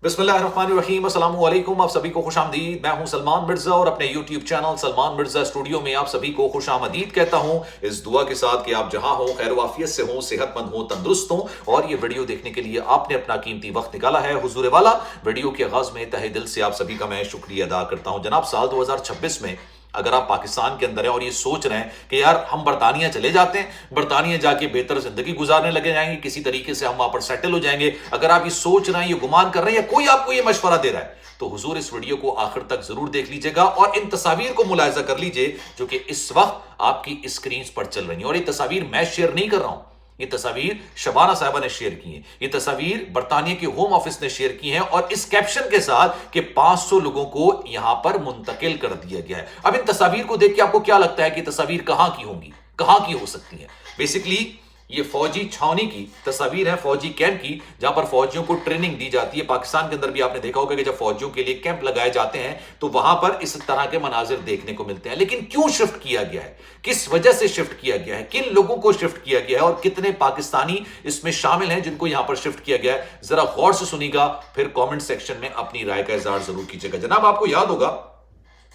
बिस्मिल्लाहिर्रहमानिर्रहीम, अस्सलाम वालेकुम। आप सभी को खुश आमदीद। मैं हूं सलमान मिर्जा और अपने YouTube channel Salman Mirza studio में आप सभी को खुश आमदीद कहता हूं, इस दुआ के साथ कि आप जहां हो खैर वाफियत से हो, सेहतमंद हो, तंदुरुस्त हो। और ये वीडियो देखने के लिए आपने अपना कीमती वक्त निकाला है। हुजूर वाला, वीडियो के आगाज में तहे दिल से आप सभी का मैं शुक्रिया अदा करता हूं। जनाब, साल 2026 में अगर आप पाकिस्तान के अंदर हैं और ये सोच रहे हैं कि यार हम बरतानिया चले जाते हैं, बरतानिया जाके बेहतर जिंदगी गुजारने लगे जाएंगे, किसी तरीके से हम वहां पर सेटल हो जाएंगे, अगर आप ये सोच रहे हैं, ये गुमान कर रहे हैं या कोई आपको ये मशवरा दे रहा है, तो हुजूर इस वीडियो को आखिर तक जरूर देख लीजिएगा और इन तस्वीर को मुलाहिजा कर लीजिए जो कि इस वक्त आपकी स्क्रीन पर चल रही है। और ये तस्वीर मैं शेयर नहीं कर रहा हूं, ये तस्वीर शबाना साहबा ने शेयर की है, ये तस्वीर बरतानिया के होम ऑफिस ने शेयर की है और इस कैप्शन के साथ कि 500 लोगों को यहां पर मुंतकिल कर दिया गया है। अब इन तस्वीर को देख के आपको क्या लगता है कि तस्वीर कहां की होंगी, कहां की हो सकती है? बेसिकली ये फौजी छावनी की तस्वीर है, फौजी कैंप की, जहां पर फौजियों को ट्रेनिंग दी जाती है। पाकिस्तान के अंदर भी आपने देखा होगा कि जब फौजियों के लिए कैंप लगाए जाते हैं तो वहां पर इस तरह के मनाजिर देखने को मिलते हैं। लेकिन क्यों शिफ्ट किया गया है, किस वजह से शिफ्ट किया गया है, किन लोगों को शिफ्ट किया गया है और कितने पाकिस्तानी इसमें शामिल हैं जिनको यहां पर शिफ्ट किया गया है, जरा गौर से सुनिएगा, फिर कॉमेंट सेक्शन में अपनी राय का इजहार जरूर कीजिएगा। जनाब, आपको याद होगा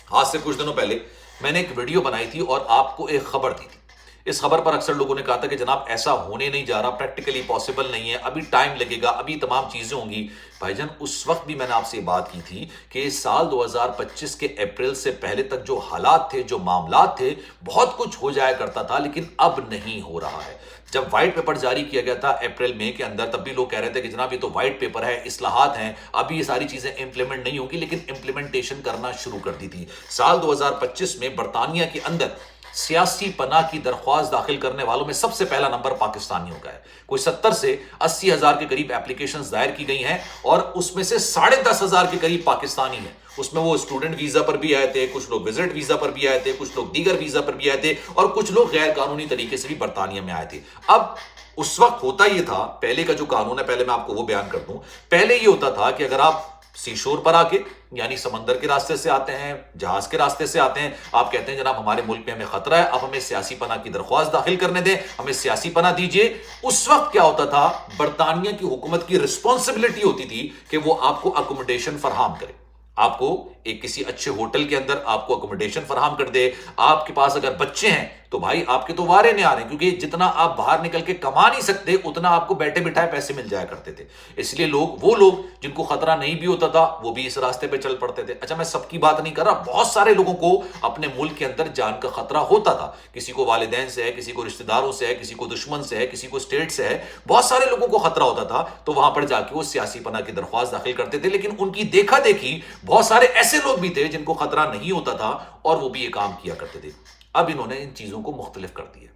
आज से कुछ दिनों पहले मैंने एक वीडियो बनाई थी और आपको एक खबर दी थी। इस खबर पर अक्सर लोगों ने कहा था कि जनाब ऐसा होने नहीं जा रहा, प्रैक्टिकली पॉसिबल नहीं है, अभी टाइम लगेगा, अभी तमाम चीजें होंगी। भाईजान, उस वक्त भी मैंने आपसे बात की थी कि साल 2025 के अप्रैल से पहले तक जो हालात थे, जो मामलात थे, बहुत कुछ हो जाया करता था, लेकिन अब नहीं हो रहा है। जब व्हाइट पेपर जारी किया गया था अप्रैल मई के अंदर, तब भी लोग कह रहे थे कि जनाब ये तो व्हाइट पेपर है, इस्लाहात हैं, अभी ये सारी चीजें इंप्लीमेंट नहीं होंगी, लेकिन इंप्लीमेंटेशन करना शुरू कर दी थी। साल 2025 में बरतानिया के अंदर सियासी पनाह की दरख्वास्त दाखिल करने वालों में सबसे पहला नंबर पाकिस्तानियों का है। कोई 70 से 80 हजार के करीब एप्लीकेशंस दायर की गई हैं और उसमें से 10,500 के करीब पाकिस्तानी हैं। उसमें वो स्टूडेंट वीजा पर भी आए थे, कुछ लोग विजिट वीजा पर भी आए थे, कुछ लोग दीगर वीजा पर भी आए थे और कुछ लोग गैर कानूनी तरीके से भी बरतानिया में आए थे। अब उस वक्त होता यह था, पहले का जो कानून है, पहले मैं आपको वो बयान कर दूं। पहले ये होता था कि अगर आप सीशोर पर आके, यानी समंदर के रास्ते से आते हैं, जहाज के रास्ते से आते हैं, आप कहते हैं जनाब हमारे मुल्क में हमें खतरा है, अब हमें सियासी पनाह की दरख्वास्त दाखिल करने दें, हमें सियासी पनाह दीजिए। उस वक्त क्या होता था, बरतानिया की हुकूमत की रिस्पॉन्सिबिलिटी होती थी कि वो आपको अकोमोडेशन फराहम करे, आपको एक किसी अच्छे होटल के अंदर आपको अकोमोडेशन फराहम कर दे। आपके पास अगर बच्चे हैं तो भाई आपके तो वारे नहीं आ रहे, क्योंकि जितना आप बाहर निकल के कमा नहीं सकते उतना आपको बैठे बिठाए पैसे मिल जाया करते थे। इसलिए वो लोग जिनको खतरा नहीं भी होता था वो भी इस रास्ते पे चल पड़ते थे। अच्छा, मैं सबकी बात नहीं कर रहा, बहुत सारे लोगों को अपने मुल्क के अंदर जान का खतरा होता था। किसी को वालिदैन से है, किसी को रिश्तेदारों से है, किसी को दुश्मन से है, किसी को स्टेट से है, बहुत सारे लोगों को खतरा होता था। तो वहां पर जाके वो सियासी पनाह की दरख्वास्त दाखिल करते थे। लेकिन उनकी देखा देखी बहुत सारे ऐसे लोग भी थे जिनको खतरा नहीं होता था और वो भी ये काम किया करते थे। अब इन्होंने इन चीजों को मुख्तलिफ कर दिया,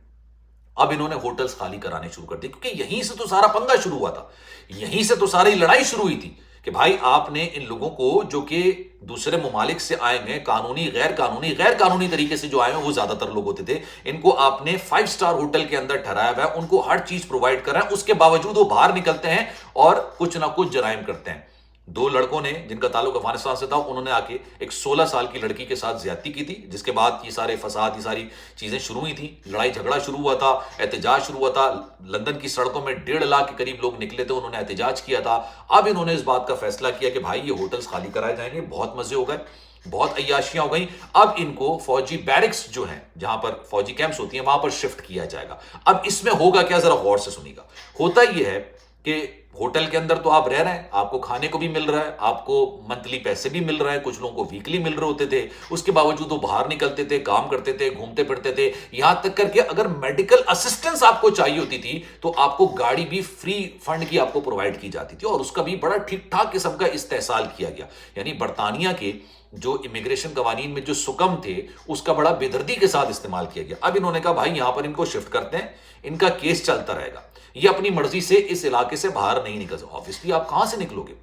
अब इन्होंने होटल्स खाली कराने शुरू कर दिए, क्योंकि यहीं से तो सारा पंगा शुरू हुआ था, यहीं से तो सारी लड़ाई शुरू हुई थी कि भाई आपने इन लोगों को जो कि दूसरे ममालिक से आए हैं, कानूनी गैर कानूनी तरीके से जो आए हैं, वो ज्यादातर लोग होते थे, इनको आपने 5 स्टार होटल के अंदर ठहराया हुआ है, उनको हर चीज प्रोवाइड कर रहा है, उसके बावजूद वो बाहर निकलते हैं और कुछ ना कुछ जराइम करते हैं। 2 लड़कों ने जिनका ताल्लुक अफगानिस्तान से था, उन्होंने आके एक 16 साल की लड़की के साथ ज्यादती की थी, जिसके बाद ये सारे फसाद, ये सारी चीजें शुरू हुई थी, लड़ाई झगड़ा शुरू हुआ था, एहतजाज शुरू हुआ था। लंदन की सड़कों में 1.5 लाख के करीब लोग निकले थे, उन्होंने एहतजाज किया था। अब इन्होंने इस बात का फैसला किया कि भाई ये होटल्स खाली कराए जाएंगे, बहुत मजे हो गए, बहुत अय्याशियां हो गई, अब इनको फौजी बैरिक्स जो हैं, जहां पर फौजी कैंप्स होती हैं, वहां पर शिफ्ट किया जाएगा। अब इसमें होगा क्या, जरा गौर से सुनिएगा। होता यह है कि होटल के अंदर तो आप रह रहे हैं, आपको खाने को भी मिल रहा है, आपको मंथली पैसे भी मिल रहे हैं, कुछ लोगों को वीकली मिल रहे होते थे, उसके बावजूद वो बाहर निकलते थे, काम करते थे, घूमते फिरते थे। यहां तक करके अगर मेडिकल असिस्टेंस आपको चाहिए होती थी तो आपको गाड़ी भी फ्री फंड की आपको प्रोवाइड की जाती थी और उसका भी बड़ा ठीक ठाक किस्म का इस्तेहसाल किया गया। यानी बरतानिया के जो इमिग्रेशन कवानीन में जो सुकम थे उसका बड़ा बेदर्दी के साथ इस्तेमाल किया गया। अब इन्होंने कहा भाई यहां पर इनको शिफ्ट करते हैं, इनका केस चलता रहेगा, ये अपनी मर्जी से इस इलाके से बाहर नहीं निकल सकते। ऑब्वियसली आप कहां से निकलोगे,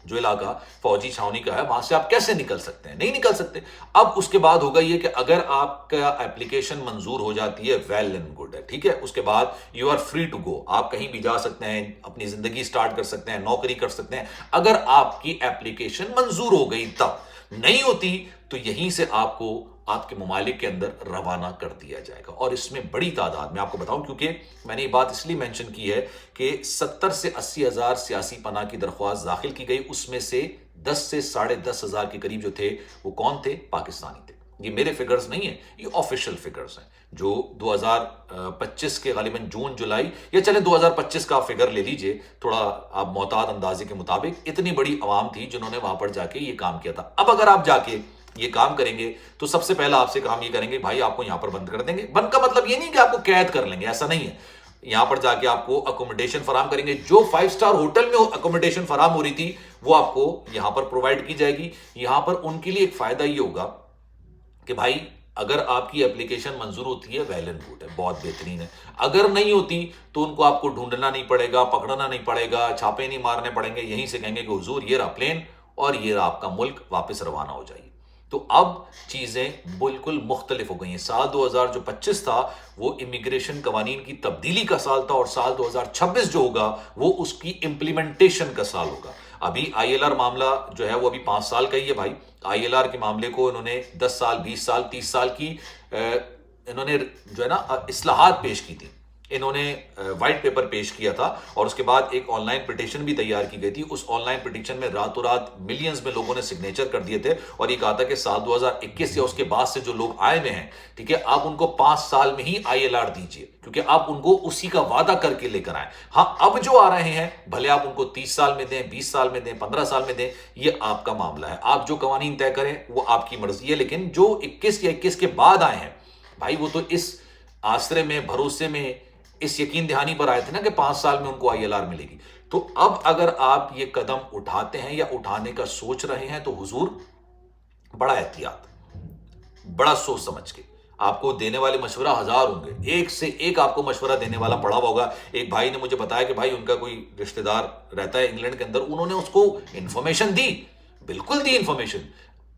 जो इलाका फौजी छावनी का है वहां से आप कैसे निकल सकते हैं, नहीं निकल सकते। अब उसके बाद होगा ये कि अगर आपका एप्लीकेशन मंजूर हो जाती है, वेल एंड गुड है, ठीक है, उसके बाद you are free to go, आप कहीं भी जा सकते हैं, अपनी जिंदगी स्टार्ट कर सकते हैं, नौकरी कर सकते हैं, अगर आपकी एप्लीकेशन मंजूर हो गई। तब नहीं होती तो यहीं से आपको آپ کے ممالک کے اندر روانہ کر دیا جائے گا. اور اس میں بڑی تعداد میں آپ کو بتاؤں، کیونکہ میں نے یہ بات اس لیے مینشن کی ہے کہ 70 سے 80 ہزار سیاسی پناہ کی درخواست داخل کی گئی. اس میں سے 10 سے 10.5 ہزار کے قریب جو تھے وہ کون تھے؟ پاکستانی تھے. یہ میرے فگرز نہیں ہیں، یہ آفیشل فگرز ہیں جو 2025 کے غالباً جون جولائی، یا چلیں 2025 کا فگر لے لیجئے تھوڑا آپ محتاط اندازے کے مطابق. اتنی بڑی عوام تھی جنہوں نے وہاں پر جا کے یہ کام کیا تھا. اب اگر آپ جا کے یہ کام کریں گے تو سب سے پہلا آپ سے کام یہ کریں گے، بھائی آپ کو یہاں پر بند کر دیں گے. بند کا مطلب یہ نہیں کہ آپ کو قید کر لیں گے، ایسا نہیں ہے. یہاں پر جا کے آپ کو اکوموڈیشن فراہم کریں گے. جو 5 اسٹار ہوٹل میں اکوموڈیشن فراہم ہو رہی تھی وہ آپ کو یہاں پر پرووائڈ کی جائے گی. یہاں پر ان کے لیے ایک فائدہ یہ ہوگا کہ بھائی اگر آپ کی اپلیکیشن منظور ہوتی ہے ویل اینڈ گڈ ہے، بہت بہترین ہے. اگر نہیں ہوتی تو ان کو آپ کو ڈھونڈنا نہیں پڑے گا، پکڑنا نہیں پڑے گا، چھاپے نہیں مارنے پڑیں گے. یہیں سے کہیں گے کہ حضور یہ رہا پلین اور یہ رہا آپ کا ملک، واپس روانہ ہو جائیے. تو اب چیزیں بالکل مختلف ہو گئی ہیں. سال 2025 تھا وہ امیگریشن قوانین کی تبدیلی کا سال تھا، اور سال 2026 جو ہوگا وہ اس کی امپلیمنٹیشن کا سال ہوگا. ابھی آئی ایل آر معاملہ جو ہے وہ ابھی 5 سال کا ہی ہے بھائی. آئی ایل آر کے معاملے کو انہوں نے 10 سال 20 سال 30 سال کی انہوں نے جو ہے نا اصلاحات پیش کی تھی. انہوں نے وائٹ پیپر پیش کیا تھا اور اس کے بعد ایک آن لائن پٹیشن بھی تیار کی گئی تھی. اس آن لائن پٹیشن میں راتوں رات ملینز میں لوگوں نے سگنیچر کر دیے تھے اور یہ کہا تھا کہ سال 2021 یا اس کے بعد سے جو لوگ آئے ہوئے ہیں، ٹھیک ہے، آپ ان کو 5 سال میں ہی آئی ایل آر دیجیے، کیونکہ آپ ان کو اسی کا وعدہ کر کے لے کر آئیں. ہاں اب جو آ رہے ہیں بھلے آپ ان کو 30 سال میں دیں، 20 سال میں دیں، 15 سال میں دیں، یہ آپ کا معاملہ ہے. آپ جو قوانین طے کریں وہ آپ کی مرضی ہے. لیکن جو 21 یا 21 کے بعد آئے ہیں بھائی، وہ تو اس آسرے میں، بھروسے میں، اس یقین دہانی پر آئے تھے نا کہ 5 سال میں ان کو آئی ایل آر ملے گی. تو اب اگر آپ یہ قدم اٹھاتے ہیں یا اٹھانے کا سوچ رہے ہیں تو حضور بڑا احتیاط، بڑا سوچ سمجھ کے. آپ کو دینے والے مشورہ 1000 ہوں گے، ایک سے ایک آپ کو مشورہ دینے والا پڑا ہوا ہوگا. ایک بھائی نے مجھے بتایا کہ بھائی ان کا کوئی رشتہ دار رہتا ہے انگلینڈ کے اندر، انہوں نے اس کو انفارمیشن دی، بالکل دی انفارمیشن،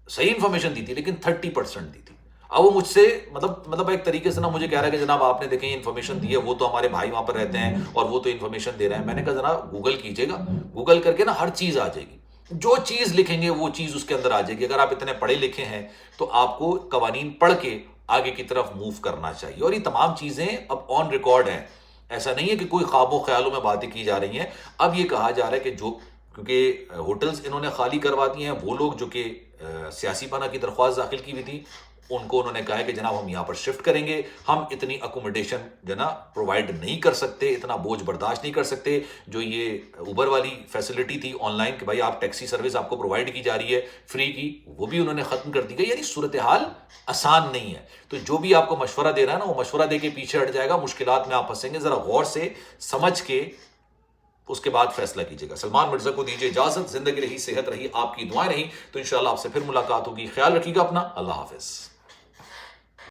صحیح انفارمیشن دی تھی، لیکن 30% دی تھی. اب وہ مجھ سے مطلب ایک طریقے سے نا مجھے کہہ رہا ہے کہ جناب آپ نے دیکھیں انفارمیشن دی ہے، وہ تو ہمارے بھائی وہاں پر رہتے ہیں اور وہ تو انفارمیشن دے رہے ہیں. میں نے کہا ذرا گوگل کیجئے گا، گوگل کر کے نا ہر چیز آ جائے گی. جو چیز لکھیں گے وہ چیز اس کے اندر آ جائے گی. اگر آپ اتنے پڑھے لکھے ہیں تو آپ کو قوانین پڑھ کے آگے کی طرف موو کرنا چاہیے. اور یہ تمام چیزیں اب آن ریکارڈ ہیں، ایسا نہیں ہے کہ کوئی خواب و خیالوں میں باتیں کی جا رہی ہیں. اب یہ کہا جا رہا ہے کہ جو کیونکہ ہوٹلز انہوں نے خالی کروا دی ہیں، وہ لوگ جو کہ سیاسی پناہ کی درخواست داخل کی ہوئی تھی ان کو انہوں نے کہا ہے کہ جناب ہم یہاں پر شفٹ کریں گے، ہم اتنی اکوموڈیشن جو نا پرووائڈ نہیں کر سکتے، اتنا بوجھ برداشت نہیں کر سکتے. جو یہ اوبر والی فیسلٹی تھی آن لائن کہ بھائی آپ ٹیکسی سروس آپ کو پرووائڈ کی جا رہی ہے فری کی، وہ بھی انہوں نے ختم کر دی گئی. یعنی صورتحال آسان نہیں ہے. تو جو بھی آپ کو مشورہ دے رہا ہے نا وہ مشورہ دے کے پیچھے ہٹ جائے گا، مشکلات میں آپ پھنسیں گے. ذرا غور سے سمجھ کے اس کے بعد فیصلہ کیجیے گا. سلمان مرزا کو دیجیے اجازت. زندگی رہی، صحت رہی، آپ کی دعائیں رہی تو انشاءاللہ آپ سے پھر ملاقات ہوگی. خیال رکھیے گا اپنا. اللہ حافظ.